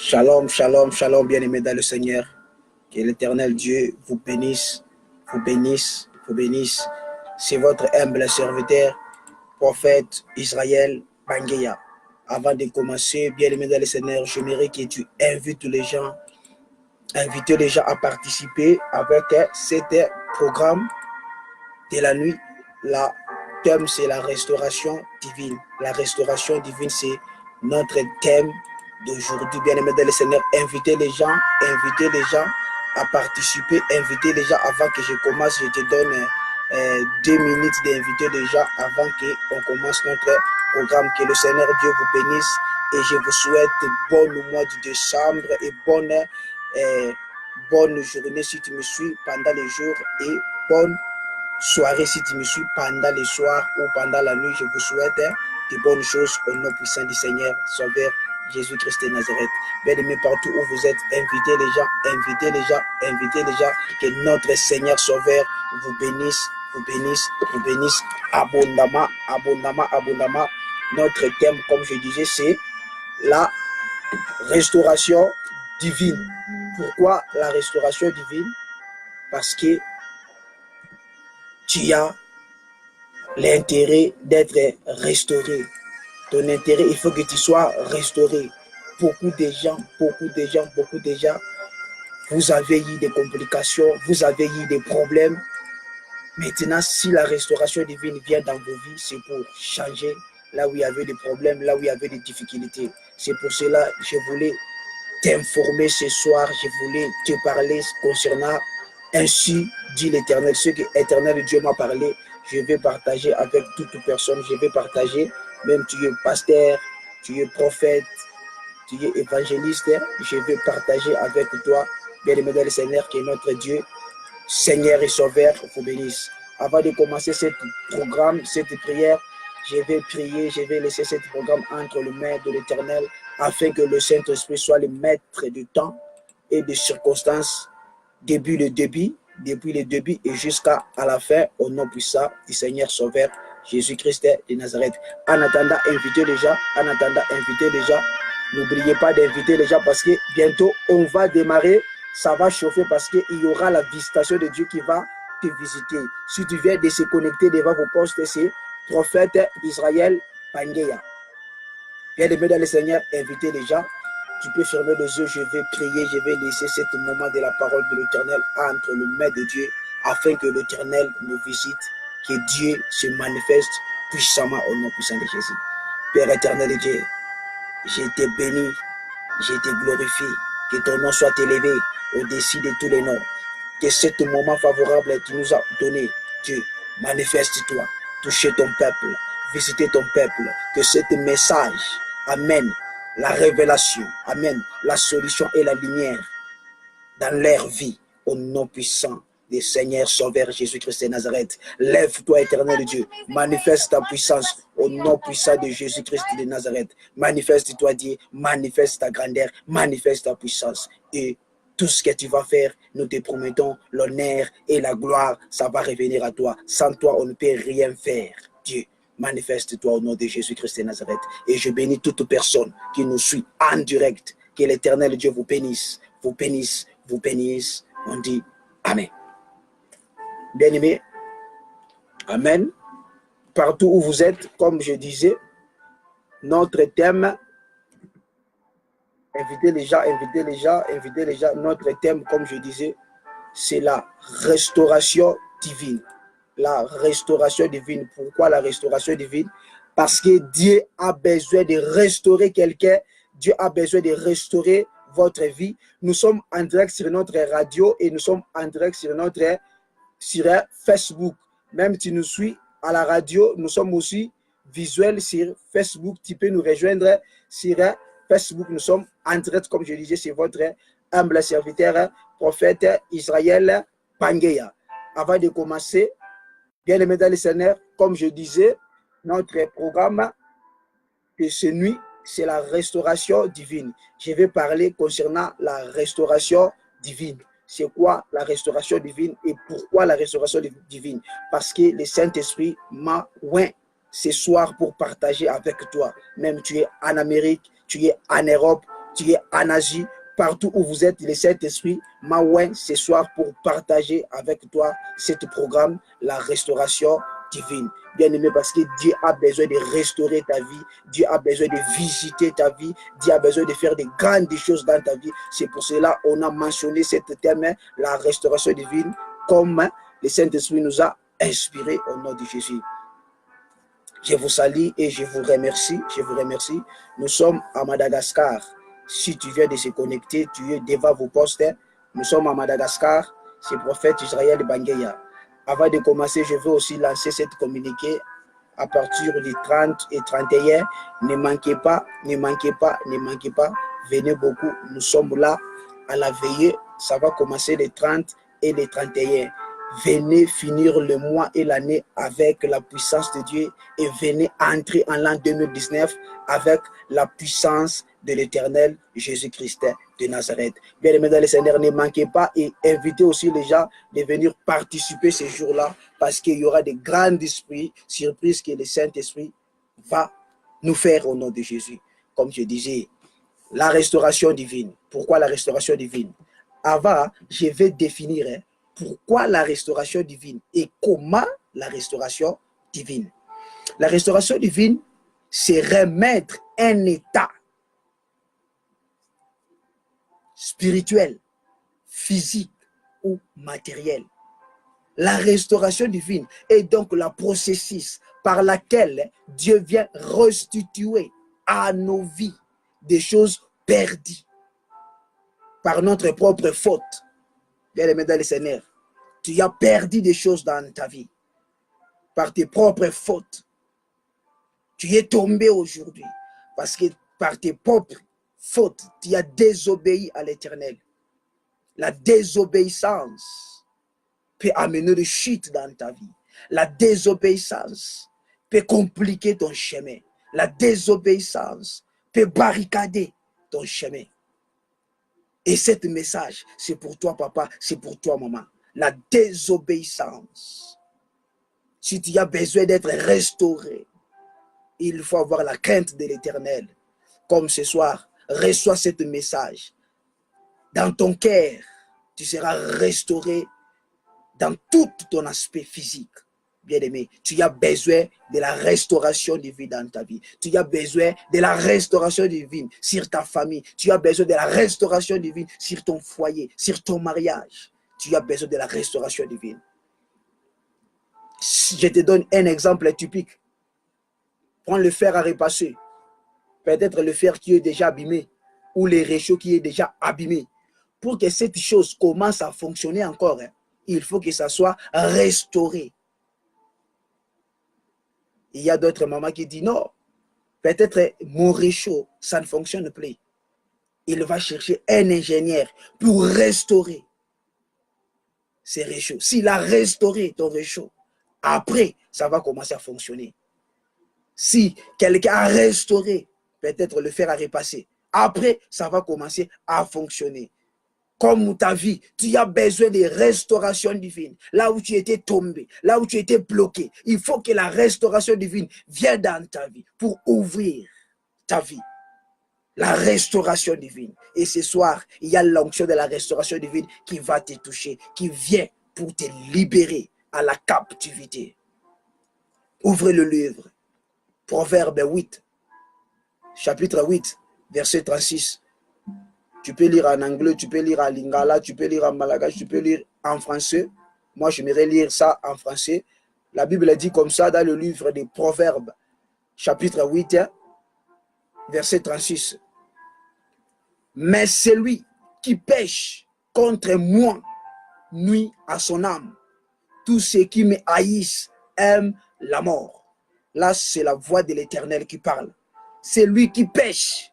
Shalom, shalom, shalom, bien-aimés dans le Seigneur. Que l'Éternel Dieu vous bénisse, vous bénisse, vous bénisse. C'est votre humble serviteur, prophète Israël Bangeya. Avant de commencer, bien-aimés dans le Seigneur, j'aimerais que tu invites les gens à participer avec cet programme de la nuit. La thème, c'est la restauration divine. La restauration divine, c'est notre thème d'aujourd'hui. Bien-aimés dans le Seigneur, invitez les gens à participer, invitez les gens avant que je commence. Je te donne 2 minutes d'inviter les gens avant qu'on commence notre programme. Que le Seigneur Dieu vous bénisse et je vous souhaite bon mois de décembre et bonne journée si tu me suis pendant les jours et bonne soirée si tu me suis pendant les soirs ou pendant la nuit. Je vous souhaite de bonnes choses au nom puissant du Seigneur Sauveur Jésus-Christ de Nazareth. Bien-aimés, partout où vous êtes, invitez les gens, que notre Seigneur Sauveur vous bénisse abondamment. Notre thème, comme je disais, c'est la restauration divine. Pourquoi la restauration divine? Parce que tu as l'intérêt d'être restauré. Ton intérêt, il faut que tu sois restauré. Beaucoup de gens, vous avez eu des complications, vous avez eu des problèmes. Maintenant, si la restauration divine vient dans vos vies, c'est pour changer là où il y avait des problèmes, là où il y avait des difficultés. C'est pour cela que je voulais t'informer ce soir, je voulais te parler concernant ainsi dit l'Éternel. Ce que l'Éternel Dieu m'a parlé, je vais partager avec toute personne, je vais partager, même tu es pasteur, tu es prophète, tu es évangéliste, je vais partager avec toi, bien-aimé dans le Seigneur, que notre Dieu, Seigneur et Sauveur, vous bénisse. Avant de commencer ce programme, cette prière, je vais prier, je vais laisser ce programme entre les mains de l'Éternel, afin que le Saint-Esprit soit le maître du temps et des circonstances, depuis le début et jusqu'à la fin, au nom puissant du Seigneur Sauveur Jésus-Christ de Nazareth. En attendant, invitez les gens. N'oubliez pas d'inviter les gens parce que bientôt, on va démarrer. Ça va chauffer parce qu'il y aura la visitation de Dieu qui va te visiter. Si tu viens de se connecter devant vos postes, c'est prophète Israël Bangeya. Bien-aimé dans le Seigneur, invitez les gens. Tu peux fermer les yeux, je vais prier, je vais laisser ce moment de la parole de l'Éternel entre les mains de Dieu, afin que l'Éternel nous visite, que Dieu se manifeste puissamment au nom puissant de Jésus. Père éternel Dieu, je te bénis, je te glorifie, que ton nom soit élevé au-dessus de tous les noms. Que ce moment favorable que tu nous as donné, Dieu, manifeste-toi, touchez ton peuple, visitez ton peuple, que ce message amène la révélation, amène la solution et la lumière dans leur vie, au nom puissant du Seigneur Sauveur Jésus-Christ de Nazareth. Lève-toi, éternel Dieu, manifeste ta puissance au nom puissant de Jésus-Christ de Nazareth. Manifeste-toi, Dieu, manifeste ta grandeur, manifeste ta puissance. Et tout ce que tu vas faire, nous te promettons l'honneur et la gloire, ça va revenir à toi. Sans toi, on ne peut rien faire, Dieu. Manifeste-toi au nom de Jésus-Christ de Nazareth. Et je bénis toute personne qui nous suit en direct. Que l'Éternel Dieu vous bénisse, vous bénisse, vous bénisse. On dit Amen. Bien-aimés, Amen. Partout où vous êtes, comme je disais, notre thème, invitez les gens. Notre thème, comme je disais, c'est la restauration divine. La restauration divine. Pourquoi la restauration divine? Parce que Dieu a besoin de restaurer quelqu'un. Dieu a besoin de restaurer votre vie. Nous sommes en direct sur notre radio et nous sommes en direct sur Facebook. Même si tu nous suis à la radio, nous sommes aussi visuels sur Facebook. Tu peux nous rejoindre sur Facebook. Nous sommes en direct, comme je disais, c'est votre humble serviteur, prophète Israël Bangeya. Avant de commencer, bien-aimés dans le Seigneur, comme je disais, notre programme de cette nuit, c'est la restauration divine. Je vais parler concernant la restauration divine. C'est quoi la restauration divine et pourquoi la restauration divine? Parce que le Saint-Esprit m'a oint ce soir pour partager avec toi. Même tu es en Amérique, tu es en Europe, tu es en Asie, partout où vous êtes, le Saint-Esprit m'a oint ce soir pour partager avec toi ce programme, la restauration divine. Bien aimé, parce que Dieu a besoin de restaurer ta vie, Dieu a besoin de visiter ta vie, Dieu a besoin de faire des grandes choses dans ta vie. C'est pour cela qu'on a mentionné ce thème, la restauration divine, comme le Saint-Esprit nous a inspiré au nom de Jésus. Je vous salue et je vous remercie. Je vous remercie. Nous sommes à Madagascar. Si tu viens de se connecter, tu es devant vos postes. Nous sommes à Madagascar. C'est le prophète Israël Bangeya. Avant de commencer, je veux aussi lancer cette communiqué à partir du 30 et 31. Ne manquez pas, ne manquez pas, ne manquez pas. Venez beaucoup. Nous sommes là à la veillée. Ça va commencer les 30 et les 31. Venez finir le mois et l'année avec la puissance de Dieu et venez entrer en l'an 2019 avec la puissance de l'Éternel Jésus-Christ de Nazareth. Bien aimés dans le Seigneur, ne manquez pas et invitez aussi les gens de venir participer ces jours-là parce qu'il y aura des grandes surprises que le Saint-Esprit va nous faire au nom de Jésus. Comme je disais, la restauration divine. Pourquoi la restauration divine? Avant, je vais définir pourquoi la restauration divine et comment la restauration divine. La restauration divine, c'est remettre un état spirituel, physique ou matériel. La restauration divine est donc le processus par lequel Dieu vient restituer à nos vies des choses perdues par notre propre faute. Bien aimé dans le Seigneur, tu as perdu des choses dans ta vie par tes propres fautes. Tu es tombé aujourd'hui parce que par tes propres fautes, tu as désobéi à l'Éternel. La désobéissance peut amener des chutes dans ta vie. La désobéissance peut compliquer ton chemin. La désobéissance peut barricader ton chemin. Et cet message, c'est pour toi, papa, c'est pour toi, maman. La désobéissance. Si tu as besoin d'être restauré, il faut avoir la crainte de l'Éternel. Comme ce soir, reçois ce message. Dans ton cœur, tu seras restauré dans tout ton aspect physique. Bien-aimé, tu as besoin de la restauration divine dans ta vie. Tu as besoin de la restauration divine sur ta famille. Tu as besoin de la restauration divine sur ton foyer, sur ton mariage. Tu as besoin de la restauration divine. Je te donne un exemple typique. Prends le fer à repasser. Peut-être le fer qui est déjà abîmé ou le réchaud qui est déjà abîmé. Pour que cette chose commence à fonctionner encore, il faut que ça soit restauré. Il y a d'autres mamans qui disent non, peut-être mon réchaud, ça ne fonctionne plus. Il va chercher un ingénieur pour restaurer ces réchauds. S'il a restauré ton réchaud, après, ça va commencer à fonctionner. Si quelqu'un a restauré, peut-être le fer à repasser, après, ça va commencer à fonctionner. Comme ta vie, tu as besoin de restauration divine. Là où tu étais tombé, là où tu étais bloqué, il faut que la restauration divine vienne dans ta vie pour ouvrir ta vie. La restauration divine. Et ce soir, il y a l'onction de la restauration divine qui va te toucher, qui vient pour te libérer à la captivité. Ouvrez le livre. Proverbe 8, chapitre 8, verset 36. Tu peux lire en anglais, tu peux lire en lingala, tu peux lire en malgache, tu peux lire en français. Moi, j'aimerais lire ça en français. La Bible dit comme ça dans le livre des Proverbes, chapitre 8, verset 36. Mais celui qui pêche contre moi nuit à son âme. Tous ceux qui me haïssent aiment la mort. Là, c'est la voix de l'Éternel qui parle. Celui qui pêche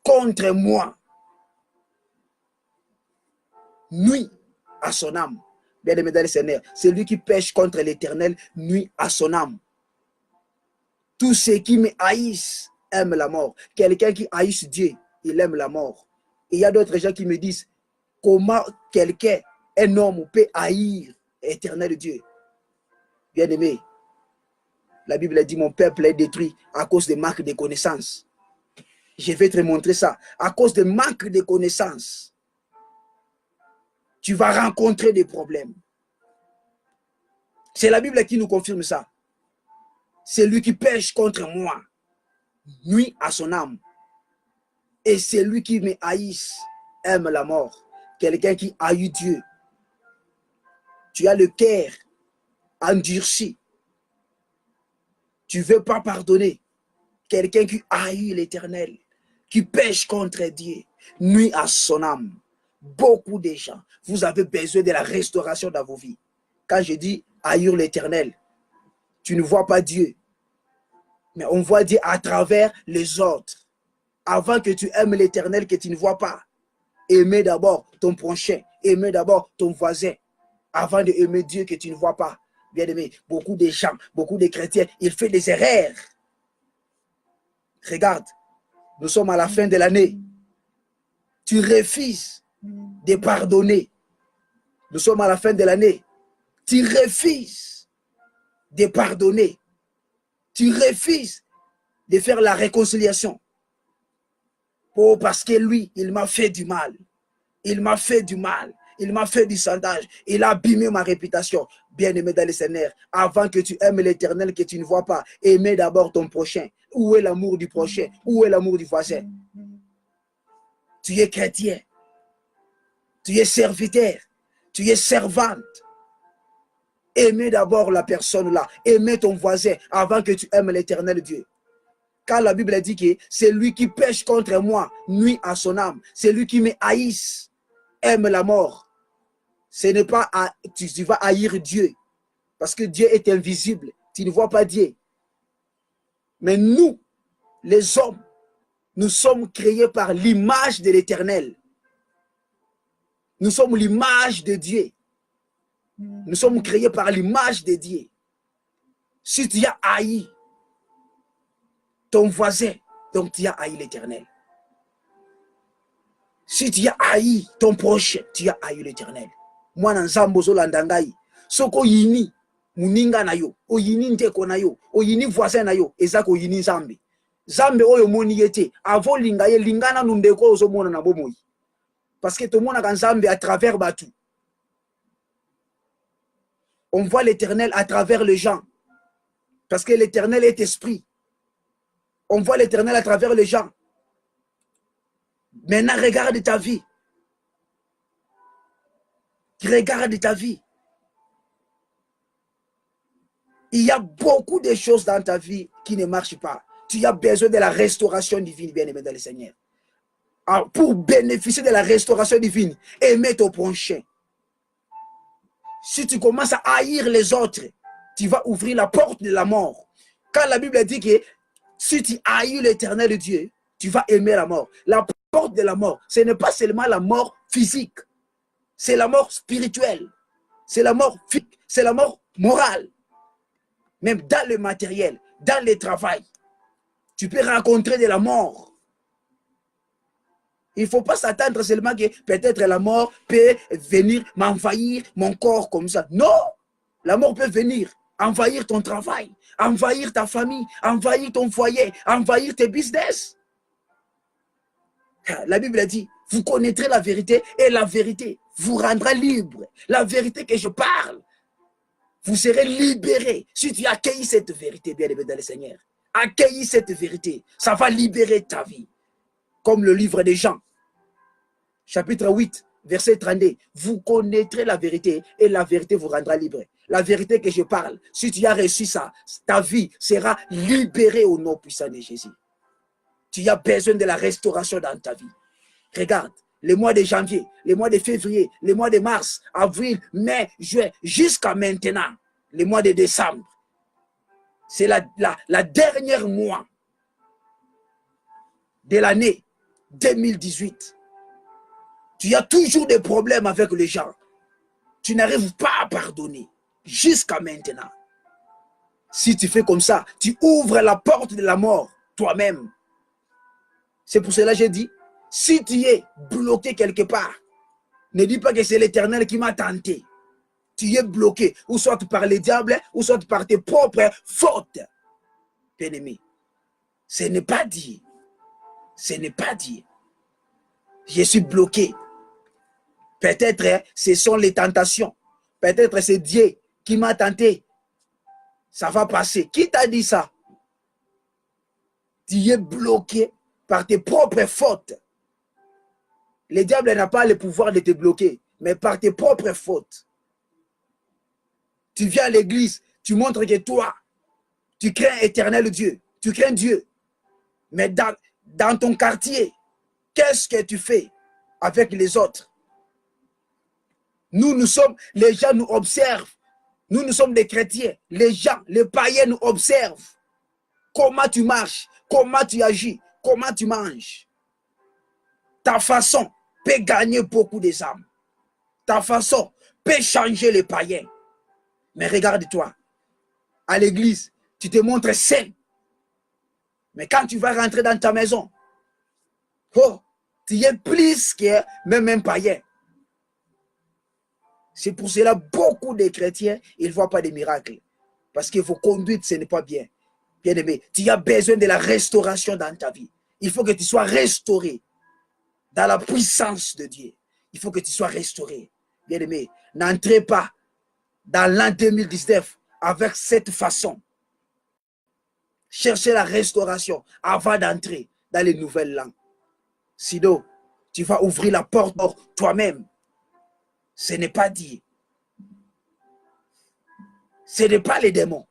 contre moi nuit à son âme. Bien aimé dans le Seigneur, celui qui pêche contre l'Éternel nuit à son âme. Tous ceux qui me haïssent aiment la mort. Quelqu'un qui haïsse Dieu, il aime la mort. Et il y a d'autres gens qui me disent, comment quelqu'un, un homme peut haïr l'Éternel Dieu? Bien aimé, La Bible a dit, mon peuple est détruit à cause de manque de connaissances. Je vais te montrer ça. À cause de manque de connaissances, tu vas rencontrer des problèmes. C'est la Bible qui nous confirme ça. Celui qui pêche contre moi nuit à son âme. Et celui qui me haïsse aime la mort. Quelqu'un qui haït Dieu. Tu as le cœur endurci. Tu ne veux pas pardonner. Quelqu'un qui haït l'Éternel, qui pêche contre Dieu, nuit à son âme. Beaucoup de gens, vous avez besoin de la restauration dans vos vies. Quand je dis haïr l'Éternel, tu ne vois pas Dieu, mais on voit Dieu à travers les autres. Avant que tu aimes l'Éternel que tu ne vois pas, aimer d'abord ton prochain, aimer d'abord ton voisin, avant d'aimer Dieu que tu ne vois pas. Bien aimé, beaucoup de gens, beaucoup de chrétiens, ils font des erreurs. Regarde, nous sommes à la fin de l'année. Tu refuses de pardonner. Nous sommes à la fin de l'année. Tu refuses de pardonner. Tu refuses de faire la réconciliation. Oh, parce que lui, il m'a fait du mal. Il m'a fait du mal. Il m'a fait du chantage. Il a abîmé ma réputation. Bien-aimé dans le Seigneur, avant que tu aimes l'Éternel que tu ne vois pas, aimez d'abord ton prochain. Où est l'amour du prochain? Où est l'amour du voisin? Tu es chrétien. Tu es serviteur. Tu es servante. Aimez d'abord la personne là. Aimez ton voisin avant que tu aimes l'Éternel Dieu. Car la Bible dit que c'est lui qui pêche contre moi, nuit à son âme. C'est lui qui me haïsse, aime la mort. Ce n'est pas tu vas haïr Dieu. Parce que Dieu est invisible. Tu ne vois pas Dieu. Mais nous, les hommes, nous sommes créés par l'image de l'Éternel. Nous sommes l'image de Dieu. Nous sommes créés par l'image de Dieu. Si tu as haï ton voisin, donc tu as haï l'Éternel. Si tu as haï ton proche, tu as haï l'Éternel. Moi, dans Zambozo Landangai, soko yini, muninga na yo, o yini nteko na yo, o yini voisin na yo, ezako yini Zambi. Zambe oyo moni yete, avant linga ye, lingana nundeko ozo mona na bomoi. Parce que tout le monde a Zambe à travers Batu. On voit l'Éternel à travers les gens. Parce que l'Éternel est esprit. On voit l'Éternel à travers les gens. Maintenant, regarde ta vie. Regarde ta vie. Il y a beaucoup de choses dans ta vie qui ne marchent pas. Tu as besoin de la restauration divine, bien-aimé dans le Seigneur. Alors, pour bénéficier de la restauration divine, aimez ton prochain. Si tu commences à haïr les autres, tu vas ouvrir la porte de la mort. Quand la Bible dit que si tu haïs l'Éternel Dieu, tu vas aimer la mort. La porte de la mort, ce n'est pas seulement la mort physique, c'est la mort spirituelle, c'est la mort physique, c'est la mort morale. Même dans le matériel, dans le travail, tu peux rencontrer de la mort. Il ne faut pas s'attendre seulement que peut-être la mort peut venir m'envahir mon corps comme ça. Non, la mort peut venir envahir ton travail, envahir ta famille, envahir ton foyer, envahir tes business. La Bible dit, vous connaîtrez la vérité et la vérité vous rendra libre. La vérité que je parle, vous serez libérés. Si tu accueilles cette vérité, bien-aimé dans le Seigneur, accueillis cette vérité, ça va libérer ta vie. Comme le livre des Jean, chapitre 8, verset 32. Vous connaîtrez la vérité et la vérité vous rendra libre. La vérité que je parle, si tu as reçu ça, ta vie sera libérée au nom puissant de Jésus. Tu as besoin de la restauration dans ta vie. Regarde, les mois de janvier, les mois de février, les mois de mars, avril, mai, juin, jusqu'à maintenant, les mois de décembre. C'est la dernière mois de l'année 2018. Tu as toujours des problèmes avec les gens. Tu n'arrives pas à pardonner jusqu'à maintenant. Si tu fais comme ça, tu ouvres la porte de la mort toi-même. C'est pour cela que j'ai dit, si tu es bloqué quelque part, ne dis pas que c'est l'Éternel qui m'a tenté. Tu es bloqué, ou soit par le diable, ou soit par tes propres fautes. bien-aimé. Ce n'est pas dire. Ce n'est pas dire. Je suis bloqué. Peut-être ce sont les tentations. Peut-être c'est Dieu qui m'a tenté. Ça va passer. Qui t'a dit ça? Tu es bloqué par tes propres fautes. Le diable n'a pas le pouvoir de te bloquer, mais par tes propres fautes. Tu viens à l'église, tu montres que toi, tu crains éternel Dieu, tu crains Dieu. Mais dans ton quartier, qu'est-ce que tu fais avec les autres? Nous sommes, les gens nous observent. Nous sommes des chrétiens. Les gens, les païens nous observent. Comment tu marches, comment tu agis, comment tu manges. Ta façon peut gagner beaucoup des âmes. Ta façon peut changer les païens. Mais regarde-toi, à l'église, tu te montres saint. Mais quand tu vas rentrer dans ta maison, oh, tu es plus que même un païen. C'est pour cela beaucoup de chrétiens, ils ne voient pas de miracles. Parce que vos conduites, ce n'est pas bien. Bien-aimé, tu as besoin de la restauration dans ta vie. Il faut que tu sois restauré dans la puissance de Dieu. Il faut que tu sois restauré. Bien-aimé, n'entrez pas dans l'an 2019 avec cette façon. Cherchez la restauration avant d'entrer dans les nouvelles langues. Sinon, tu vas ouvrir la porte toi-même. Ce n'est pas dit. Ce n'est pas les démons.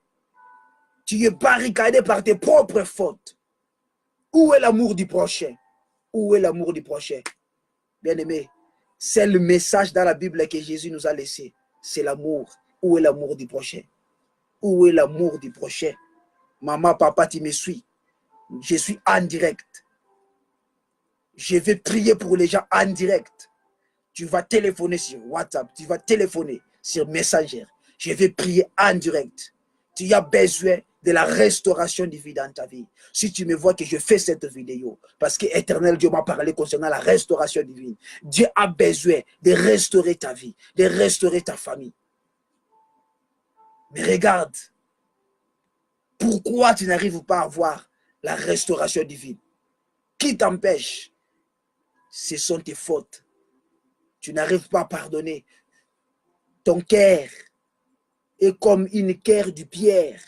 Tu es barricadé par tes propres fautes. Où est l'amour du prochain? Où est l'amour du prochain? Bien-aimé, c'est le message dans la Bible que Jésus nous a laissé. C'est l'amour. Où est l'amour du prochain? Où est l'amour du prochain? Maman, papa, tu me suis. Je suis en direct. Je vais prier pour les gens en direct. Tu vas téléphoner sur WhatsApp. Tu vas téléphoner sur Messenger. Je vais prier en direct. Tu as besoin de la restauration divine dans ta vie. Si tu me vois que je fais cette vidéo, parce que Éternel Dieu m'a parlé concernant la restauration divine. Dieu a besoin de restaurer ta vie, de restaurer ta famille. Mais regarde, pourquoi tu n'arrives pas à voir la restauration divine? Qui t'empêche? Ce sont tes fautes. Tu n'arrives pas à pardonner. Ton cœur est comme une cœur de pierre.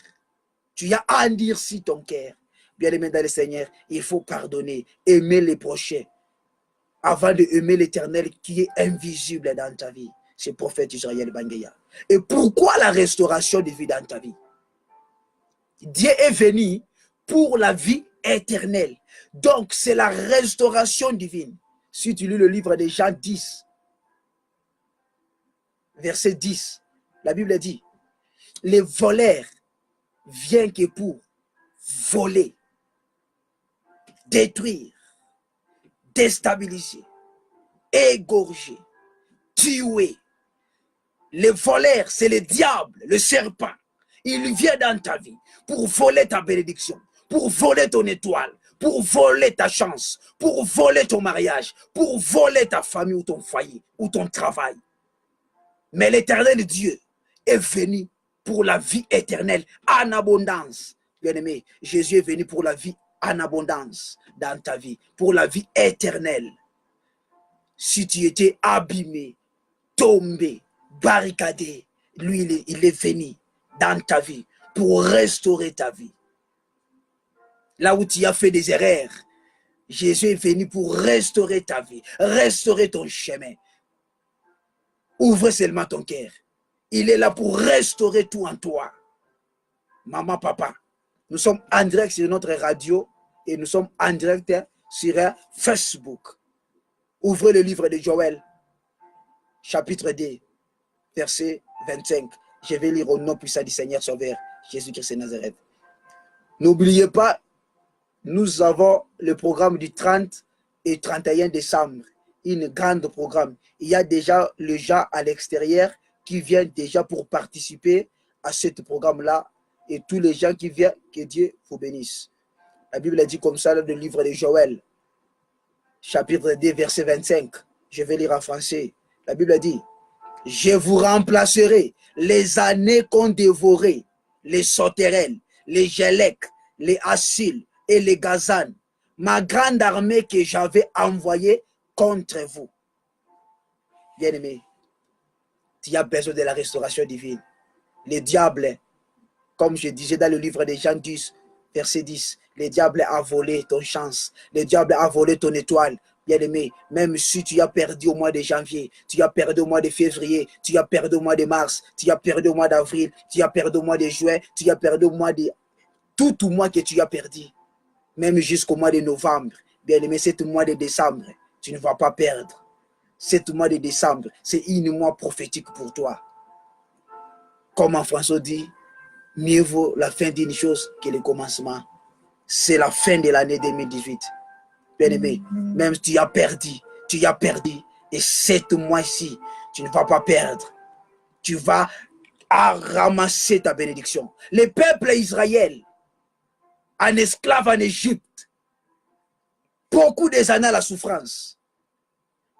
Tu as endurci ton cœur. Bien-aimé dans le Seigneur, il faut pardonner, aimer les prochains, avant de aimer l'Éternel qui est invisible dans ta vie. C'est le prophète Israël Bangeya. Et pourquoi la restauration de vie dans ta vie? Dieu est venu pour la vie éternelle. Donc, c'est la restauration divine. Si tu lis le livre de Jean 10, verset 10, la Bible dit, les voleurs viennent que pour voler, détruire, déstabiliser, égorger, tuer. Les voleurs, c'est le diable, le serpent. Il vient dans ta vie pour voler ta bénédiction, pour voler ton étoile, pour voler ta chance, pour voler ton mariage, pour voler ta famille ou ton foyer ou ton travail. Mais l'Éternel Dieu est venu pour la vie éternelle en abondance. Bien-aimé, Jésus est venu pour la vie en abondance dans ta vie, pour la vie éternelle. Si tu étais abîmé, tombé, barricadé, lui, il est venu dans ta vie pour restaurer ta vie. Là où tu as fait des erreurs, Jésus est venu pour restaurer ta vie, restaurer ton chemin. Ouvre seulement ton cœur. Il est là pour restaurer tout en toi. Maman, papa, nous sommes en direct sur notre radio et nous sommes en direct sur Facebook. Ouvrez le livre de Joël, chapitre 2, verset 25. Je vais lire au nom puissant du Seigneur Sauveur, Jésus-Christ de Nazareth. N'oubliez pas, nous avons le programme du 30 et 31 décembre. Une grande programme. Il y a déjà les gens à l'extérieur qui viennent déjà pour participer à ce programme-là. Et tous les gens qui viennent, que Dieu vous bénisse. La Bible dit comme ça dans le livre de Joël, chapitre 2, verset 25. Je vais lire en français. La Bible dit, « Je vous remplacerai les années qu'ont dévoré les sauterelles, les gélèques, les Assyl et les Gazan, ma grande armée que j'avais envoyée contre vous. Bien-aimé, tu as besoin de la restauration divine. Le diable, comme je disais dans le livre de Jean 10, verset 10, le diable a volé ton chance, le diable a volé ton étoile. Bien-aimé, même si tu as perdu au mois de janvier, tu as perdu au mois de février, tu as perdu au mois de mars, tu as perdu au mois d'avril, tu as perdu au mois de juin, tu as perdu au mois de... Tout au mois que tu as perdu, même jusqu'au mois de novembre. Bien-aimé, c'est au mois de décembre, tu ne vas pas perdre. C'est au mois de décembre, c'est un mois prophétique pour toi. Comme en François dit, mieux vaut la fin d'une chose que le commencement. C'est la fin de l'année 2018. Bien-aimé, même si tu as perdu. Et cette mois-ci, tu ne vas pas perdre. Tu vas ramasser ta bénédiction. Le peuple Israël, en esclave en Égypte, beaucoup des années à la souffrance.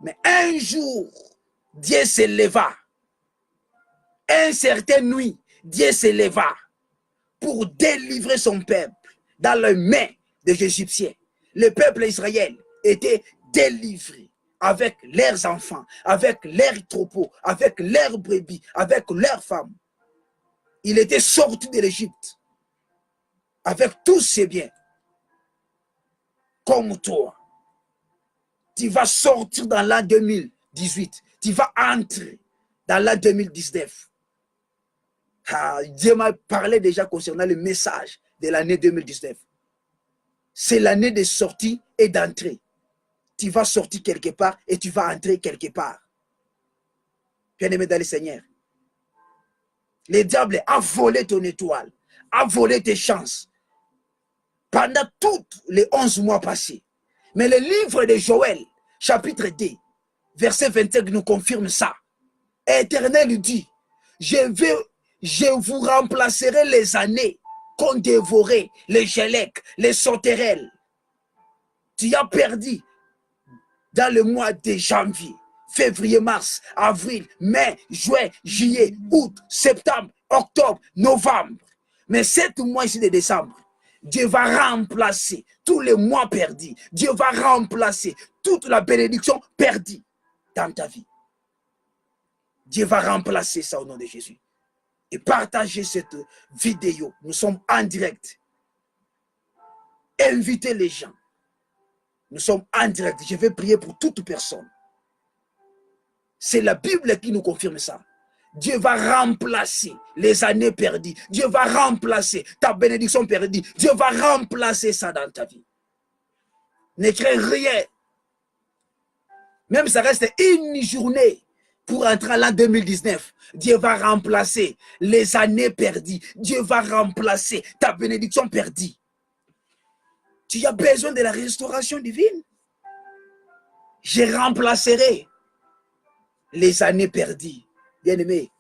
Mais un jour, Dieu se leva. Une certaine nuit, Dieu se leva pour délivrer son peuple dans les mains des Égyptiens. Le peuple Israël était délivré avec leurs enfants, avec leurs troupeaux, avec leurs brebis, avec leurs femmes. Il était sorti de l'Égypte avec tous ses biens. Comme toi, tu vas sortir dans l'an 2018, tu vas entrer dans l'an 2019. Dieu m'a parlé déjà concernant le message de l'année 2019. C'est l'année de sortie et d'entrée. Tu vas sortir quelque part et tu vas entrer quelque part. Bien-aimé dans le Seigneur, le diable a volé ton étoile, a volé tes chances pendant tous les 11 mois passés. Mais le livre de Joël, chapitre 2, verset 25 nous confirme ça. Éternel dit, je vous remplacerai les années qu'ont dévoré les gélèques, les sauterelles. Tu as perdu dans le mois de janvier, février, mars, avril, mai, juin, juillet, août, septembre, octobre, novembre. Mais cet mois-ci de décembre, Dieu va remplacer tous les mois perdus. Dieu va remplacer toute la bénédiction perdue dans ta vie. Dieu va remplacer ça au nom de Jésus. Et partagez cette vidéo. Nous sommes en direct. Invitez les gens. Nous sommes en direct. Je vais prier pour toute personne. C'est la Bible qui nous confirme ça. Dieu va remplacer les années perdues. Dieu va remplacer ta bénédiction perdue. Dieu va remplacer ça dans ta vie. Ne crains rien. Même ça reste une journée pour entrer en l'an 2019. Dieu va remplacer les années perdues. Dieu va remplacer ta bénédiction perdue. Tu as besoin de la restauration divine. Je remplacerai les années perdues. Bien-aimé,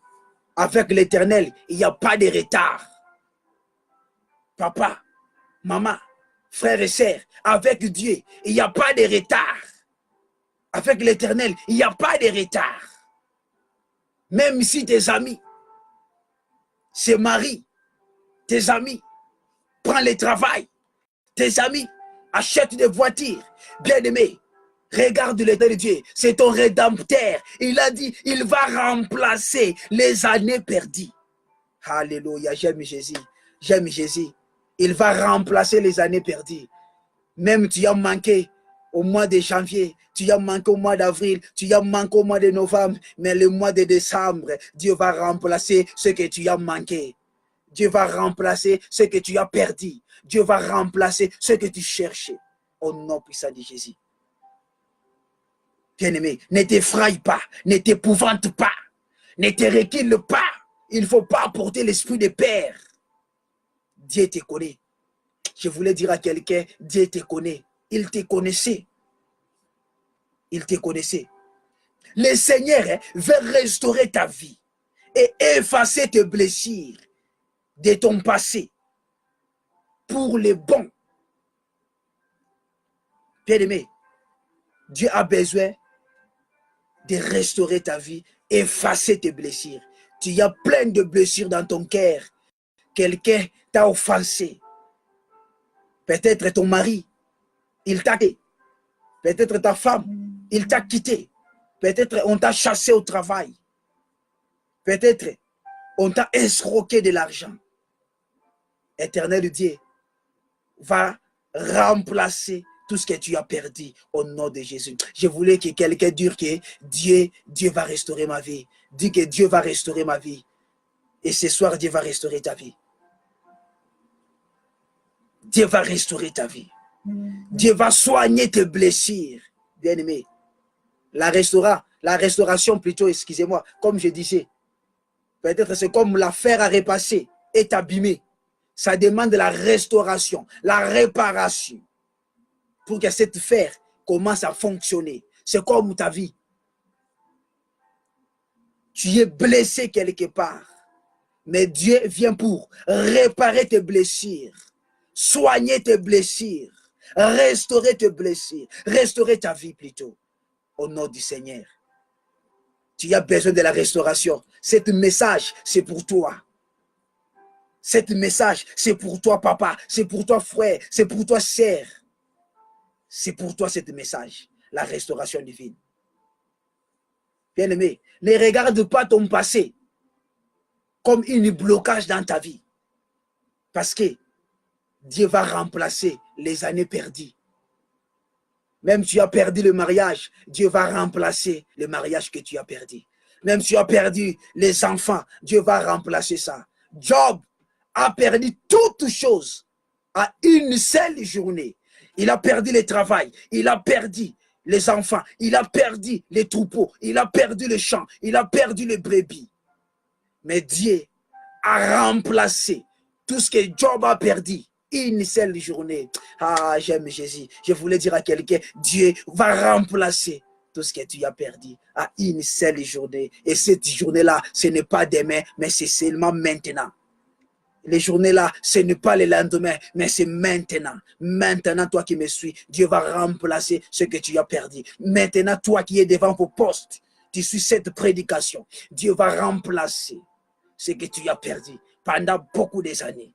avec l'Éternel, il n'y a pas de retard. Papa, maman, frères et sœurs, avec Dieu, il n'y a pas de retard. Avec l'Éternel, il n'y a pas de retard. Même si tes amis se marient, tes amis prennent le travail, tes amis achètent des voitures, bien-aimé, regarde l'état de Dieu, c'est ton rédempteur. Il a dit, il va remplacer les années perdues. Alléluia, j'aime Jésus, j'aime Jésus. Il va remplacer les années perdues. Même tu as manqué au mois de janvier, tu as manqué au mois d'avril, tu as manqué au mois de novembre, mais le mois de décembre, Dieu va remplacer ce que tu as manqué. Dieu va remplacer ce que tu as perdu. Dieu va remplacer ce que tu cherchais. Au nom puissant de Jésus. Bien-aimé, ne t'effraie pas, ne t'épouvante pas, ne te recule pas. Il ne faut pas porter l'esprit de peur. Dieu te connaît. Je voulais dire à quelqu'un, Dieu te connaît. Il te connaissait. Il te connaissait. Le Seigneur veut restaurer ta vie et effacer tes blessures de ton passé pour les bons. Bien-aimé, Dieu a besoin de restaurer ta vie, effacer tes blessures. Tu as plein de blessures dans ton cœur. Quelqu'un t'a offensé. Peut-être ton mari, il t'a quitté. Peut-être ta femme, il t'a quitté. Peut-être on t'a chassé au travail. Peut-être on t'a escroqué de l'argent. Éternel Dieu va remplacer tout ce que tu as perdu au nom de Jésus. Je voulais que quelqu'un dise que Dieu va restaurer ma vie. Dis que Dieu va restaurer ma vie. Et ce soir, Dieu va restaurer ta vie. Dieu va restaurer ta vie. Dieu va soigner tes blessures. Bien-aimé, la restauration plutôt, excusez-moi, comme je disais, peut-être c'est comme la fer à repasser, est abîmé. Ça demande la restauration, la réparation, pour que cette fer commence à fonctionner. C'est comme ta vie. Tu es blessé quelque part, mais Dieu vient pour réparer tes blessures, soigner tes blessures, restaurer tes blessures, restaurer ta vie plutôt, au nom du Seigneur. Tu as besoin de la restauration. Cet message, c'est pour toi. Cet message, c'est pour toi, papa. C'est pour toi, frère. C'est pour toi, sœur. C'est pour toi, cet message. La restauration divine. Bien-aimé, ne regarde pas ton passé comme un blocage dans ta vie. Parce que Dieu va remplacer les années perdues. Même si tu as perdu le mariage, Dieu va remplacer le mariage que tu as perdu. Même si tu as perdu les enfants, Dieu va remplacer ça. Job a perdu toutes choses à une seule journée. Il a perdu le travail, il a perdu les enfants, il a perdu les troupeaux, il a perdu les champs, il a perdu les brebis. Mais Dieu a remplacé tout ce que Job a perdu. Une seule journée. Ah, j'aime Jésus. Je voulais dire à quelqu'un, Dieu va remplacer tout ce que tu as perdu à une seule journée. Et cette journée-là, ce n'est pas demain, mais c'est seulement maintenant. Les journées-là, ce n'est pas le lendemain, mais c'est maintenant. Maintenant, toi qui me suis, Dieu va remplacer ce que tu as perdu. Maintenant, toi qui es devant vos postes, tu suis cette prédication. Dieu va remplacer ce que tu as perdu pendant beaucoup d'années.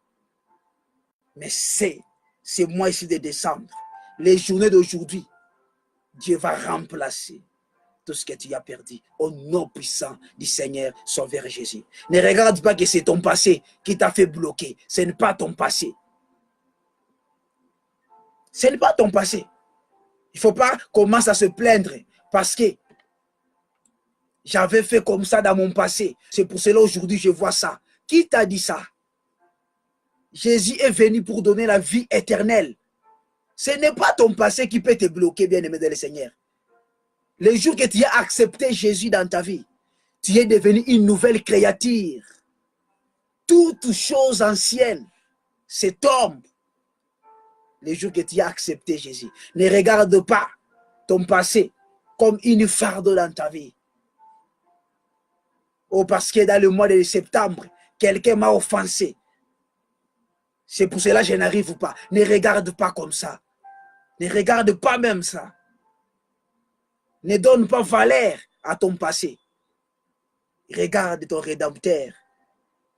Mais c'est mois ici de décembre, les journées d'aujourd'hui, Dieu va remplacer tout ce que tu as perdu au nom puissant du Seigneur Sauveur Jésus. Ne regarde pas que c'est ton passé qui t'a fait bloquer. Ce n'est pas ton passé. Ce n'est pas ton passé. Il ne faut pas commencer à se plaindre parce que j'avais fait comme ça dans mon passé. C'est pour cela aujourd'hui je vois ça. Qui t'a dit ça? Jésus est venu pour donner la vie éternelle. Ce n'est pas ton passé qui peut te bloquer, bien-aimé de le Seigneur. Le jour que tu as accepté Jésus dans ta vie, tu es devenu une nouvelle créature. Toutes choses anciennes se tombent. Le jour que tu as accepté Jésus. Ne regarde pas ton passé comme une fardeau dans ta vie. Oh, parce que dans le mois de septembre, quelqu'un m'a offensé. C'est pour cela que je n'arrive pas. Ne regarde pas comme ça. Ne regarde pas même ça. Ne donne pas valeur à ton passé. Regarde ton Rédempteur.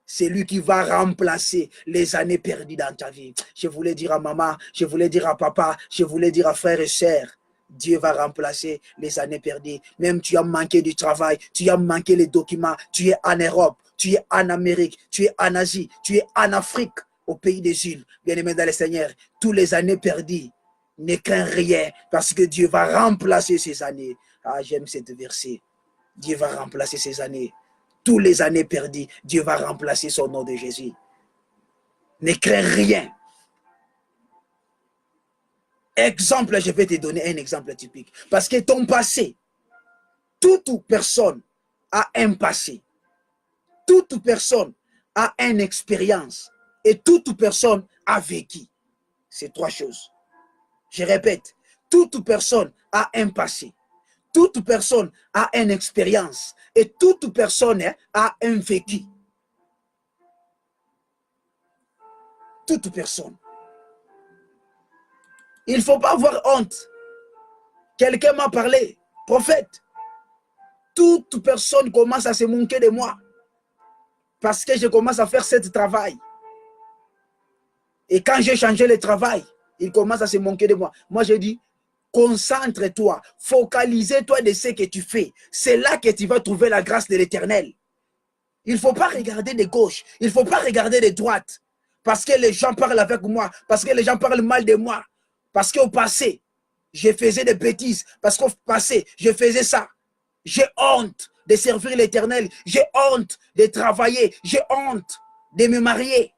C'est lui qui va remplacer les années perdues dans ta vie. Je voulais dire à maman, je voulais dire à papa, je voulais dire à frères et sœurs. Dieu va remplacer les années perdues. Même tu as manqué du travail, tu as manqué les documents, tu es en Europe, tu es en Amérique, tu es en Asie, tu es en Afrique, au pays des îles. Bien-aimé dans le Seigneur, toutes les années perdues, ne crains rien parce que Dieu va remplacer ces années. Ah, j'aime cette verset. Dieu va remplacer ces années. Toutes les années perdues, Dieu va remplacer son nom de Jésus. Ne crains rien. Exemple, je vais te donner un exemple typique. Parce que ton passé, toute personne a un passé. Toute personne a une expérience. Et toute personne a vécu. C'est trois choses. Je répète, toute personne a un passé. Toute personne a une expérience. Et toute personne a un vécu. Toute personne. Il ne faut pas avoir honte. Quelqu'un m'a parlé, prophète. Toute personne commence à se moquer de moi. Parce que je commence à faire ce travail. Et quand j'ai changé le travail, il commence à se moquer de moi. Moi, je dis, concentre-toi, focalise-toi de ce que tu fais. C'est là que tu vas trouver la grâce de l'Éternel. Il ne faut pas regarder de gauche, il ne faut pas regarder de droite. Parce que les gens parlent avec moi, parce que les gens parlent mal de moi. Parce qu'au passé, je faisais des bêtises. Parce qu'au passé, je faisais ça. J'ai honte de servir l'Éternel. J'ai honte de travailler. J'ai honte de me marier.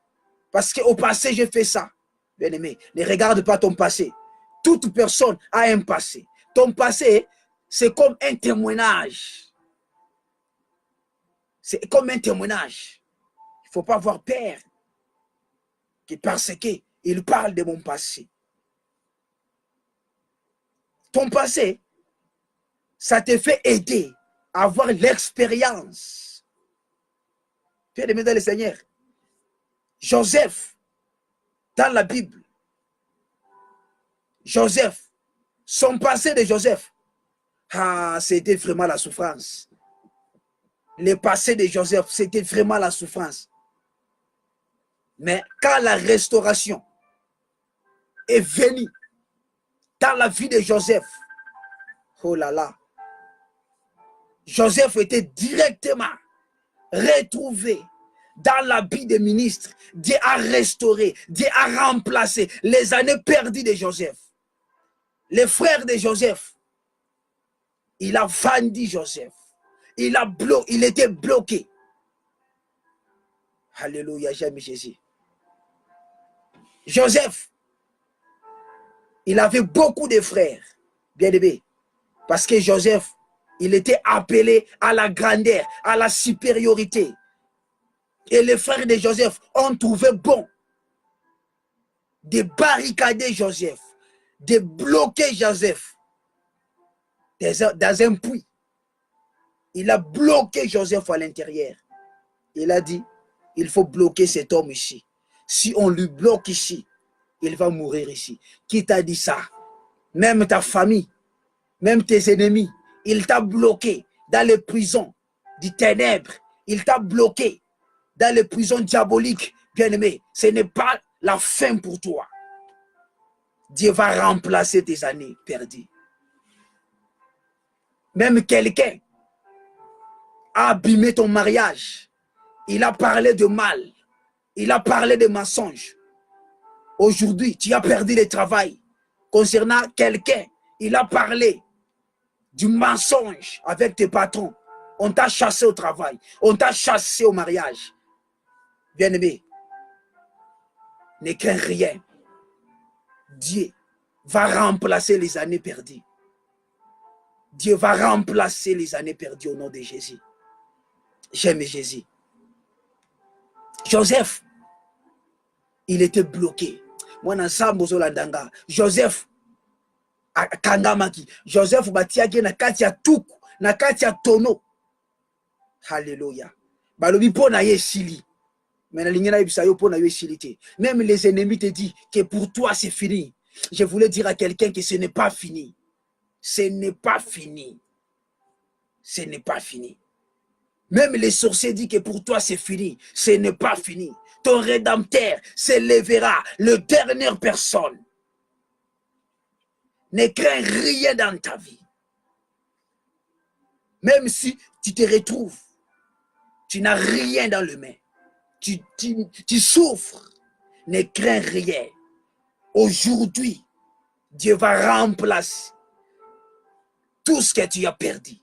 Parce qu'au passé, j'ai fait ça. Bien-aimé, ne regarde pas ton passé. Toute personne a un passé. Ton passé, c'est comme un témoignage. C'est comme un témoignage. Il ne faut pas avoir peur. Parce qu'il parle de mon passé. Ton passé, ça te fait aider à avoir l'expérience. Bien-aimé dans le Seigneur, Joseph, dans la Bible, Joseph, son passé de Joseph, c'était vraiment la souffrance. Le passé de Joseph, c'était vraiment la souffrance. Mais quand la restauration est venue dans la vie de Joseph, oh là là, Joseph était directement retrouvé dans l'habit des ministres. Dieu a restauré, Dieu a remplacé les années perdues de Joseph. Les frères de Joseph, il a vendu Joseph. Il était bloqué. Alléluia, j'aime Jésus. Joseph, il avait beaucoup de frères, bien aimés, parce que Joseph, il était appelé à la grandeur, à la supériorité. Et les frères de Joseph ont trouvé bon de barricader Joseph, de bloquer Joseph dans un puits. Il a bloqué Joseph à l'intérieur. Il a dit, il faut bloquer cet homme ici. Si on lui bloque ici, il va mourir ici. Qui t'a dit ça? Même ta famille, même tes ennemis, il t'a bloqué dans les prisons du ténèbre. Il t'a bloqué dans les prisons diaboliques. Bien-aimé, ce n'est pas la fin pour toi. Dieu va remplacer tes années perdues. Même quelqu'un a abîmé ton mariage. Il a parlé de mal. Il a parlé de mensonges. Aujourd'hui, tu as perdu le travail. Concernant quelqu'un, il a parlé du mensonge avec tes patrons. On t'a chassé au travail. On t'a chassé au mariage. Bien-aimé, ne crains rien. Dieu va remplacer les années perdues. Dieu va remplacer les années perdues au nom de Jésus. J'aime Jésus. Joseph, il était bloqué. Moi, Joseph, Kangamaki. Joseph batiaki na kati ya tuku, na kati ya tono. Alléluia. Balobi po na ye sili. Mais même les ennemis te disent que pour toi c'est fini. Je voulais dire à quelqu'un que ce n'est pas fini. Ce n'est pas fini. Ce n'est pas fini. Même les sorciers disent que pour toi c'est fini. Ce n'est pas fini. Ton rédempteur s'élèvera, le dernière personne. Ne crains rien dans ta vie. Même si tu te retrouves, tu n'as rien dans le main. Tu souffres. Ne crains rien. Aujourd'hui, Dieu va remplacer tout ce que tu as perdu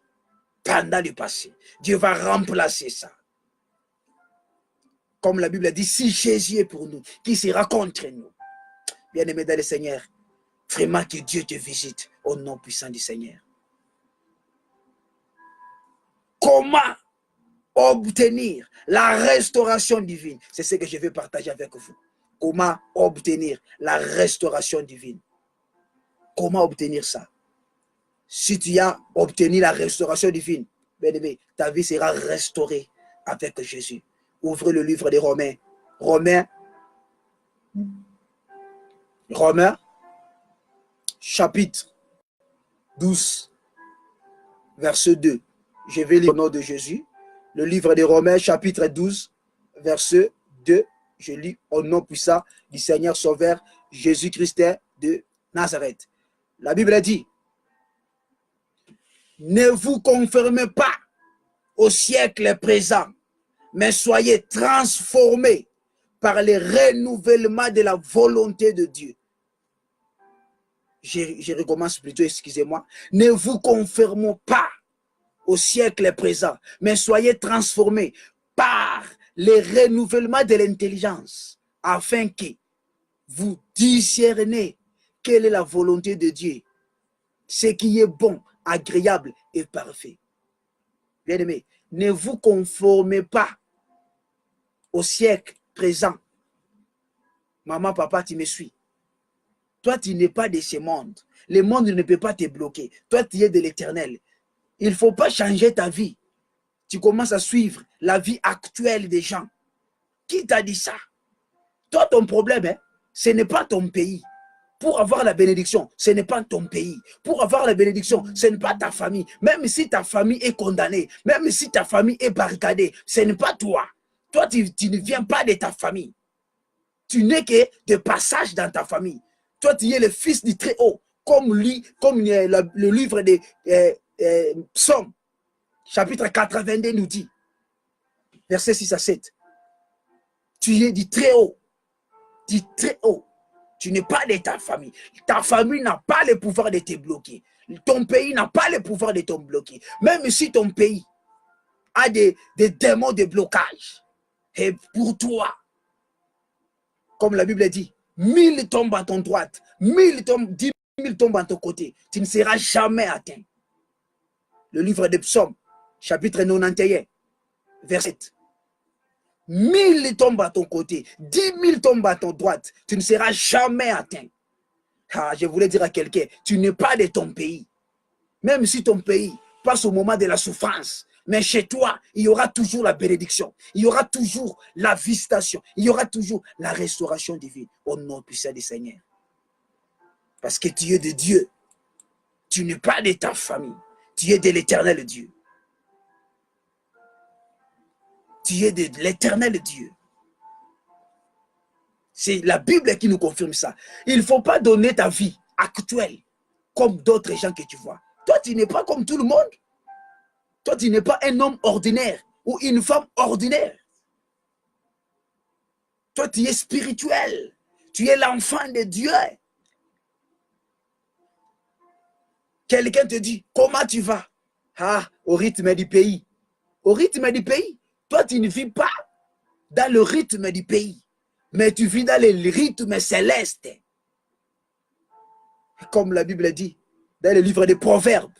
pendant le passé. Dieu va remplacer ça. Comme la Bible dit, si Jésus est pour nous, qui sera contre nous? Bien-aimé dans le Seigneur, vraiment que Dieu te visite au nom puissant du Seigneur. Comment obtenir la restauration divine? C'est ce que je vais partager avec vous. Comment obtenir la restauration divine? Comment obtenir ça? Si tu as obtenu la restauration divine, bien aimé, ta vie sera restaurée avec Jésus. Ouvrez le livre des Romains. Romains, chapitre 12, verset 2. Je vais lire au nom de Jésus. Le livre des Romains, chapitre 12, verset 2. Je lis au nom puissant du Seigneur Sauveur Jésus-Christ de Nazareth. La Bible a dit, ne vous conformez pas au siècle présent, mais soyez transformés par le renouvellement de la volonté de Dieu. Je recommence plutôt, excusez-moi. Ne vous conformez pas au siècle présent, mais soyez transformés par le renouvellement de l'intelligence, afin que vous discerniez quelle est la volonté de Dieu, ce qui est bon, agréable et parfait. Bien-aimés, ne vous conformez pas au siècle présent. Maman, papa, tu me suis. Toi, tu n'es pas de ce monde. Le monde ne peut pas te bloquer. Toi, tu es de l'éternel. Il ne faut pas changer ta vie. Tu commences à suivre la vie actuelle des gens. Qui t'a dit ça? Toi, ton problème, hein, ce n'est pas ton pays. Pour avoir la bénédiction, ce n'est pas ton pays. Pour avoir la bénédiction, ce n'est pas ta famille. Même si ta famille est condamnée, même si ta famille est barricadée, ce n'est pas toi. Toi, tu ne viens pas de ta famille. Tu n'es que de passage dans ta famille. Toi, tu es le fils du Très-Haut, comme le livre des Psaumes, chapitre 82 nous dit, verset 6 à 7. Tu es du Très-Haut, du Très-Haut. Tu n'es pas de ta famille. Ta famille n'a pas le pouvoir de te bloquer. Ton pays n'a pas le pouvoir de te bloquer. Même si ton pays a des démons de blocage, et pour toi, comme la Bible dit, 1000 tombent à ton droite, 1000 tombent, 10 000 tombent à ton côté, tu ne seras jamais atteint. Le livre des Psaumes, chapitre 91, verset 7. 1000 tombent à ton côté, 10 000 tombent à ton droite, tu ne seras jamais atteint. Ah, je voulais dire à quelqu'un, tu n'es pas de ton pays. Même si ton pays passe au moment de la souffrance, mais chez toi, il y aura toujours la bénédiction, il y aura toujours la visitation, il y aura toujours la restauration divine au nom puissant du Seigneur. Parce que tu es de Dieu, tu n'es pas de ta famille, tu es de l'éternel Dieu. Tu es de l'éternel Dieu. C'est la Bible qui nous confirme ça. Il ne faut pas donner ta vie actuelle comme d'autres gens que tu vois. Toi, tu n'es pas comme tout le monde. Toi, tu n'es pas un homme ordinaire ou une femme ordinaire. Toi, tu es spirituel. Tu es l'enfant de Dieu. Quelqu'un te dit, comment tu vas? Ah, au rythme du pays. Au rythme du pays. Toi, tu ne vis pas dans le rythme du pays, mais tu vis dans le rythme céleste. Comme la Bible dit, dans le livre des Proverbes.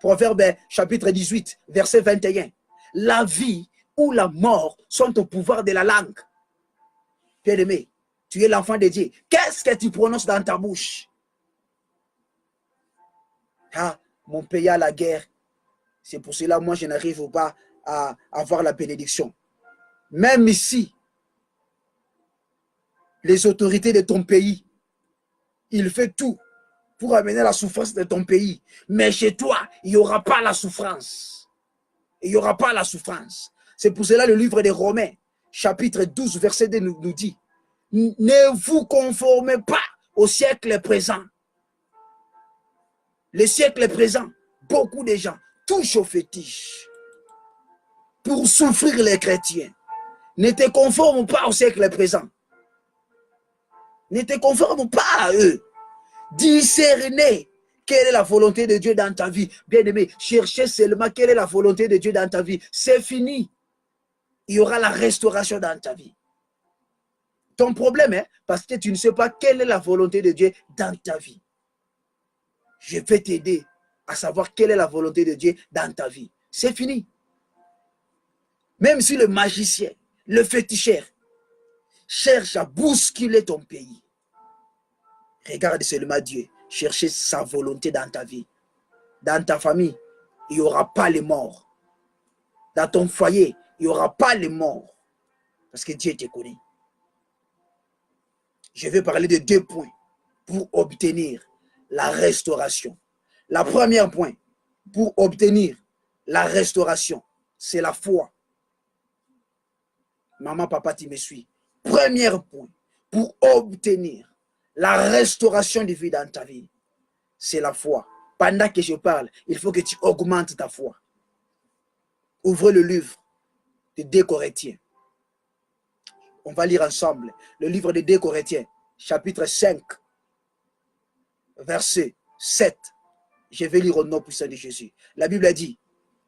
Proverbe chapitre 18, verset 21. La vie ou la mort sont au pouvoir de la langue. Bien-aimé, tu es l'enfant de Dieu. Qu'est-ce que tu prononces dans ta bouche? Ah, mon pays a la guerre. C'est pour cela, moi, je n'arrive pas à avoir la bénédiction. Même ici, les autorités de ton pays, ils font tout pour amener la souffrance de ton pays. Mais chez toi, il n'y aura pas la souffrance. Il n'y aura pas la souffrance. C'est pour cela le livre des Romains, chapitre 12, verset 2 nous dit, ne vous conformez pas au siècle présent. Le siècle présent, beaucoup de gens touchent au fétiche pour souffrir les chrétiens. Ne te conforme pas au siècle présent. Ne te conforme pas à eux. Discernez quelle est la volonté de Dieu dans ta vie. Bien-aimé, cherchez seulement quelle est la volonté de Dieu dans ta vie. C'est fini. Il y aura la restauration dans ta vie. Ton problème est parce que tu ne sais pas quelle est la volonté de Dieu dans ta vie. Je vais t'aider à savoir quelle est la volonté de Dieu dans ta vie. C'est fini. Même si le magicien, le féticheur, cherche à bousculer ton pays, regarde seulement Dieu. Cherchez sa volonté dans ta vie. Dans ta famille, il n'y aura pas les morts. Dans ton foyer, il n'y aura pas les morts. Parce que Dieu te connaît. Je vais parler de 2 points pour obtenir la restauration. La première point pour obtenir la restauration, c'est la foi. Maman, papa, tu me suis. Premier point pour obtenir La restauration de vie dans ta vie, c'est la foi. Pendant que je parle, il faut que tu augmentes ta foi. Ouvrez le livre de 2 Corinthiens. On va lire ensemble le livre de 2 Corinthiens, chapitre 5, verset 7. Je vais lire au nom puissant de Jésus. La Bible a dit,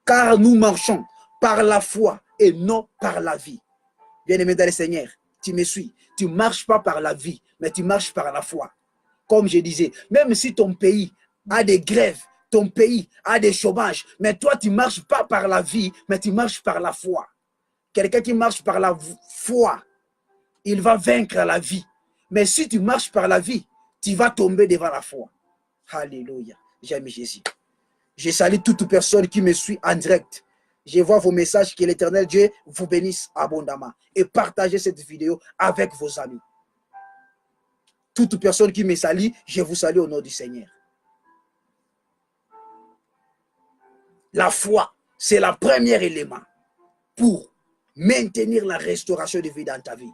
car nous marchons par la foi et non par la vie. Bien-aimé dans le Seigneur, tu me suis. Tu ne marches pas par la vie, mais tu marches par la foi. Comme je disais, même si ton pays a des grèves, ton pays a des chômages, mais toi, tu ne marches pas par la vie, mais tu marches par la foi. Quelqu'un qui marche par la foi, il va vaincre la vie. Mais si tu marches par la vie, tu vas tomber devant la foi. Alléluia. J'aime Jésus. Je salue toute personne qui me suit en direct. Je vois vos messages, que l'Éternel Dieu vous bénisse abondamment. Et partagez cette vidéo avec vos amis. Toute personne qui me salue, je vous salue au nom du Seigneur. La foi, c'est le premier élément pour maintenir la restauration de vie dans ta vie.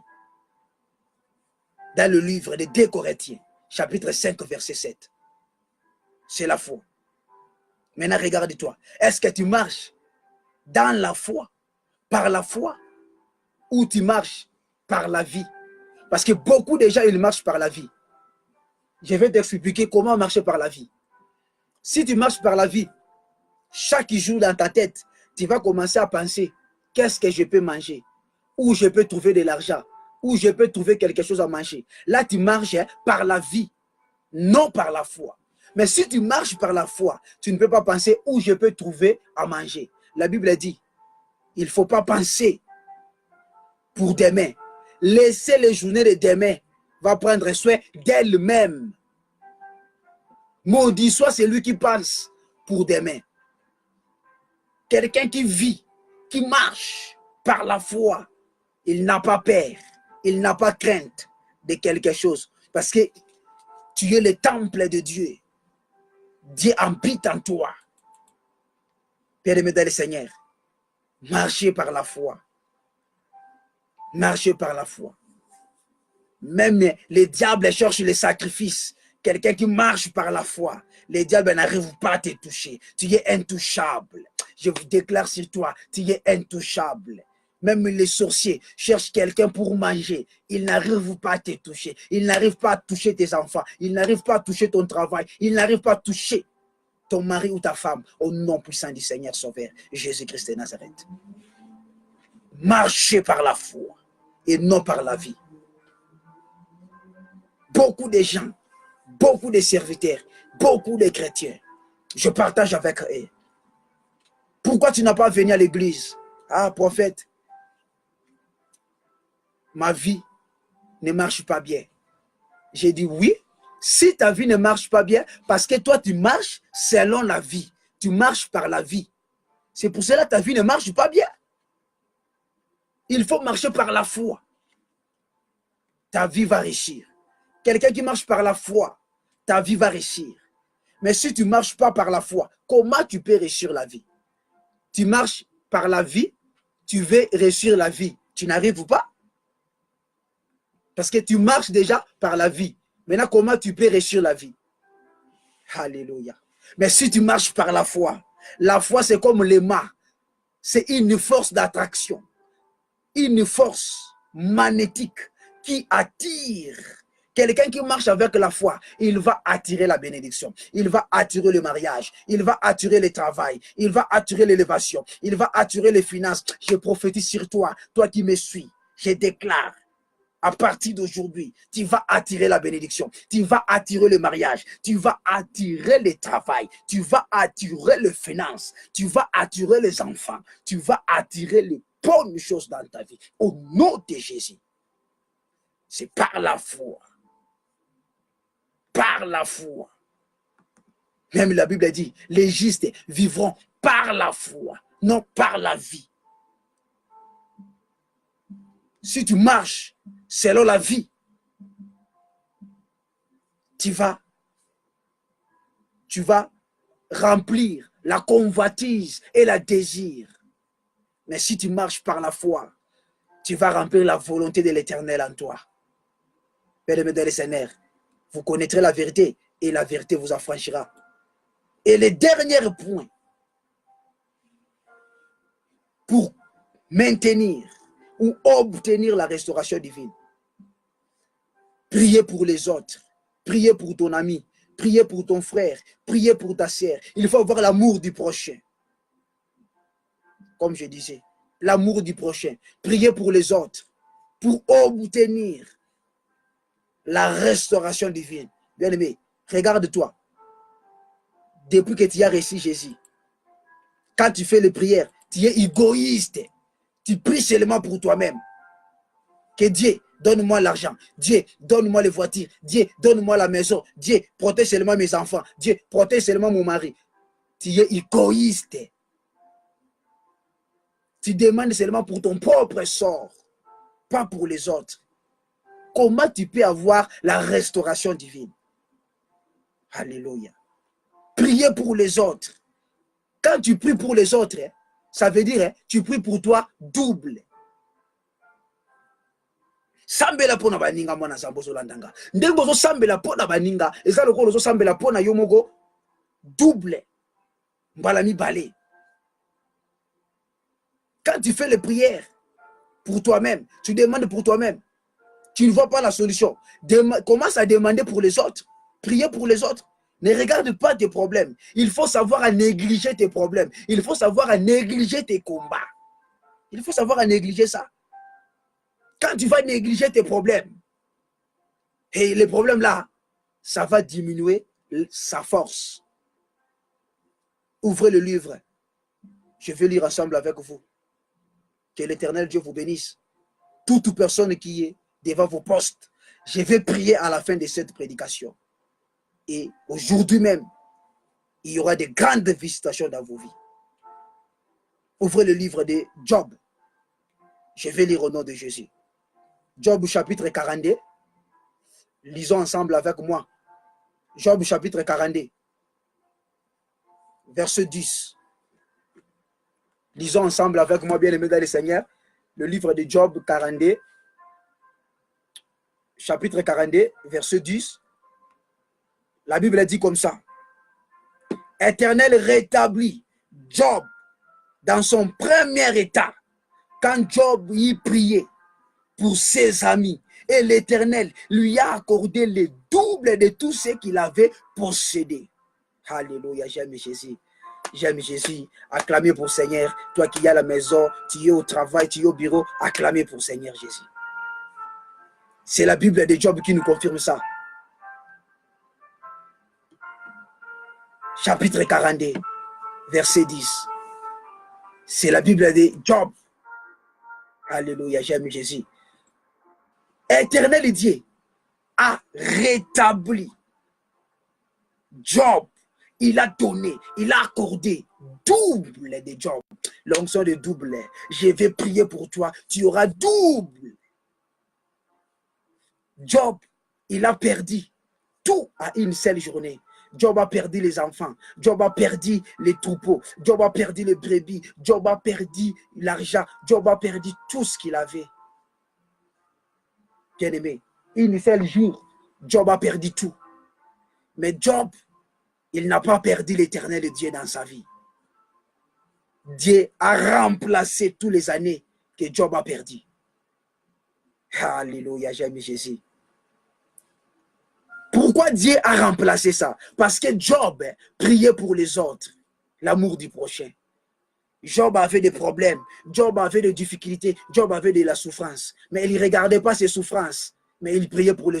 Dans le livre de 2 Corinthiens, chapitre 5, verset 7. C'est la foi. Maintenant, regarde-toi. Est-ce que tu marches dans la foi, par la foi, ou tu marches par la vie? Parce que beaucoup de gens, ils marchent par la vie. Je vais t'expliquer comment marcher par la vie. Si tu marches par la vie, chaque jour dans ta tête, tu vas commencer à penser, qu'est-ce que je peux manger? Où je peux trouver de l'argent? Où je peux trouver quelque chose à manger? Là, tu marches par la vie, non par la foi. Mais si tu marches par la foi, tu ne peux pas penser où je peux trouver à manger. La Bible dit, il ne faut pas penser pour demain. Laissez les journées de demain va prendre soin d'elle-même. Maudit soit celui qui pense pour demain. Quelqu'un qui vit, qui marche par la foi, il n'a pas peur, il n'a pas crainte de quelque chose. Parce que tu es le temple de Dieu. Dieu habite en toi. Père et Mesdames, le Seigneur, marchez par la foi. Marchez par la foi. Même les diables cherchent les sacrifices. Quelqu'un qui marche par la foi, les diables n'arrivent pas à te toucher. Tu es intouchable. Je vous déclare sur toi, tu es intouchable. Même les sorciers cherchent quelqu'un pour manger. Ils n'arrivent pas à te toucher. Ils n'arrivent pas à toucher tes enfants. Ils n'arrivent pas à toucher ton travail. Ils n'arrivent pas à toucher ton mari ou ta femme. Au nom puissant du Seigneur Sauveur, Jésus-Christ de Nazareth. Marchez par la foi et non par la vie. Beaucoup de gens, beaucoup de serviteurs, beaucoup de chrétiens, je partage avec eux. Pourquoi tu n'as pas venu à l'église? Ah, prophète, ma vie ne marche pas bien. J'ai dit oui, si ta vie ne marche pas bien, parce que toi tu marches selon la vie, tu marches par la vie. C'est pour cela que ta vie ne marche pas bien. Il faut marcher par la foi. Ta vie va réussir. Quelqu'un qui marche par la foi, ta vie va réussir. Mais si tu ne marches pas par la foi, comment tu peux réussir la vie? Tu marches par la vie, tu veux réussir la vie. Tu n'arrives pas? Parce que tu marches déjà par la vie. Maintenant, comment tu peux réussir la vie? Alléluia. Mais si tu marches par la foi c'est comme l'aimant. C'est une force d'attraction. Une force magnétique qui attire. Quelqu'un qui marche avec la foi, il va attirer la bénédiction. Il va attirer le mariage. Il va attirer le travail. Il va attirer l'élévation. Il va attirer les finances. Je prophétise sur toi, toi qui me suis. Je déclare, à partir d'aujourd'hui, tu vas attirer la bénédiction. Tu vas attirer le mariage. Tu vas attirer le travail. Tu vas attirer les finances. Tu vas attirer les enfants. Tu vas attirer les bonnes choses dans ta vie. Au nom de Jésus. C'est par la foi. Par la foi. Même la Bible dit, les justes vivront par la foi, non par la vie. Si tu marches selon la vie, tu vas remplir la convoitise et la désir. Mais si tu marches par la foi, tu vas remplir la volonté de l'Éternel en toi. Père de Seigneur, Vous connaîtrez la vérité et la vérité vous affranchira. Et le dernier point, pour maintenir ou obtenir la restauration divine, priez pour les autres, priez pour ton ami, priez pour ton frère, priez pour ta sœur. Il faut avoir l'amour du prochain. Comme je disais, l'amour du prochain. Priez pour les autres, pour obtenir la restauration divine. Bien-aimé, regarde-toi. Depuis que tu as reçu Jésus, quand tu fais les prières, tu es égoïste. Tu pries seulement pour toi-même. Que Dieu, donne-moi l'argent. Dieu, donne-moi les voitures. Dieu, donne-moi la maison. Dieu, protège seulement mes enfants. Dieu, protège seulement mon mari. Tu es égoïste. Tu demandes seulement pour ton propre sort, pas pour les autres. Comment tu peux avoir la restauration divine? Alléluia. Priez pour les autres. Quand tu pries pour les autres, ça veut dire tu pries pour toi double. Sambela pona baninga mwana zambo zolandanga. Ndenge zo sambela pona baninga, eza lokolo zo sambela pona yomogo double. Mbala mibale. Quand tu fais les prières pour toi-même, tu demandes pour toi-même, tu ne vois pas la solution. Commence à demander pour les autres. Prier pour les autres. Ne regarde pas tes problèmes. Il faut savoir à négliger tes problèmes. Il faut savoir à négliger tes combats. Il faut savoir à négliger ça. Quand tu vas négliger tes problèmes, et les problèmes là, ça va diminuer sa force. Ouvrez le livre. Je vais lire ensemble avec vous. Que l'Éternel Dieu vous bénisse. Toute personne qui est devant vos postes, je vais prier à la fin de cette prédication. Et aujourd'hui même, il y aura de grandes visitations dans vos vies. Ouvrez le livre de Job. Je vais lire au nom de Jésus. Job chapitre 42. Lisons ensemble avec moi. Job chapitre 42. Verset 10. Lisons ensemble avec moi, bien-aimés dans le Seigneur, le livre de Job 42, chapitre 42, verset 10. La Bible dit comme ça. Éternel rétablit Job dans son premier état, quand Job y priait pour ses amis, et l'Éternel lui a accordé le double de tout ce qu'il avait possédé. Alléluia, j'aime Jésus. J'aime Jésus. Acclamez pour Seigneur. Toi qui es à la maison, tu es au travail, tu es au bureau, acclamez pour Seigneur Jésus. C'est la Bible de Job qui nous confirme ça. Chapitre 42, verset 10. C'est la Bible de Job. Alléluia, j'aime Jésus. Éternel Dieu a rétabli Job. Il a donné, il a accordé double de Job. L'onction de double. Je vais prier pour toi, tu auras double. Job, il a perdu tout à une seule journée. Job a perdu les enfants. Job a perdu les troupeaux. Job a perdu les brebis. Job a perdu l'argent. Job a perdu tout ce qu'il avait. Bien-aimé, une seule jour, Job a perdu tout. Mais Job, il n'a pas perdu l'Éternel Dieu dans sa vie. Dieu a remplacé toutes les années que Job a perdu. Alléluia, j'aime Jésus. Pourquoi Dieu a remplacé ça? Parce que Job priait pour les autres, l'amour du prochain. Job avait des problèmes, Job avait des difficultés, Job avait de la souffrance. Mais il ne regardait pas ses souffrances, mais il priait pour les autres.